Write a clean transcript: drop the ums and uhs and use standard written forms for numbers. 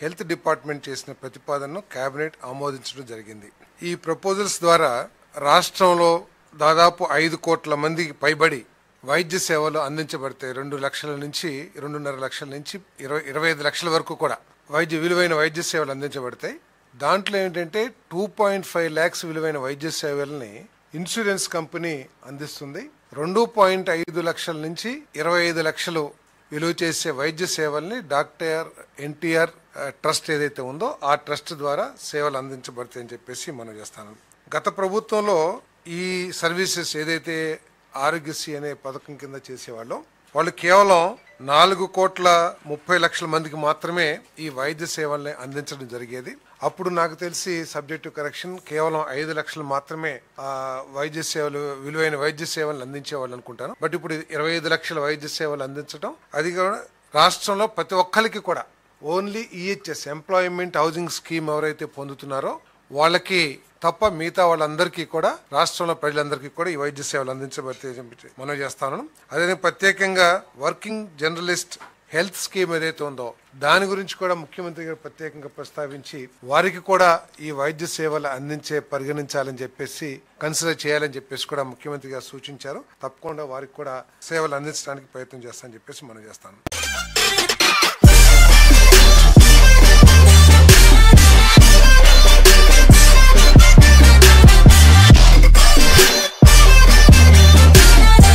Health department చేసిన ప్రతిపాదనను cabinet ఆమోదించడం జరిగింది. ఈ ప్రపోజల్స్ ద్వారా రాష్ట్రంలో దాదాపు 5 కోట్ల మందికి పైబడి వైద్య సేవలు అందించబడతాయి. 2 లక్షల నుంచి 2.5 లక్షల నుంచి 25 లక్షల వరకు కూడా విలువైన వైద్య సేవలు అందించబడతాయి. దాంట్లో ఏంటంటే 2.5 lakhs విలువైన వైద్య సేవల్ని ఇన్సూరెన్స్ కంపెనీ అందిస్తుంది. 2.5 లక్షల నుంచి 25 లక్షలు విలువ చేసే వైద్య సేవల్ని డాక్టర్ ఎన్టీఆర్ ట్రస్ట్ ఏదైతే ఉందో ఆ ట్రస్ట్ ద్వారా సేవలు అందించబడతాయని చెప్పేసి మనం చేస్తాను. గత ప్రభుత్వంలో ఈ సర్వీసెస్ ఏదైతే ఆరోగ్యశ్రీ అనే పథకం కింద చేసేవాళ్ళో వాళ్ళు కేవలం 4,30,00,000 మందికి మాత్రమే ఈ వైద్య సేవల్ని అందించడం జరిగేది. అప్పుడు నాకు తెలిసి సబ్జెక్టివ్ కరెక్షన్ కేవలం 5 లక్షలు మాత్రమే విలువైన వైద్య సేవలను అందించేవాళ్ళు అనుకుంటాను. బట్ ఇప్పుడు 25 లక్షల వైద్య సేవలు అందించడం, అది కూడా రాష్ట్రంలో ప్రతి ఒక్కరికి కూడా only EHS employment housing scheme ఎవరైతే పొందుతున్నారో వాళ్ళకి తప్ప మిగతా వాళ్ళందరికీ కూడా రాష్ట్రంలో ప్రజలందరికీ కూడా ఈ వైద్య సేవలు అందించబడతాయని మనం చేస్తాను. అదే ప్రత్యేకంగా వర్కింగ్ జర్నలిస్ట్ హెల్త్ స్కీమ్ ఏదైతే ఉందో దాని గురించి కూడా ముఖ్యమంత్రి గారు ప్రత్యేకంగా ప్రస్తావించి వారికి కూడా ఈ వైద్య సేవలు పరిగణించాలని చెప్పేసి కన్సిడర్ చేయాలని చెప్పేసి కూడా ముఖ్యమంత్రి గారు సూచించారు. తప్పకుండా వారికి కూడా సేవలు అందించడానికి ప్రయత్నం చేస్తానని చెప్పేసి మనం చేస్తాను.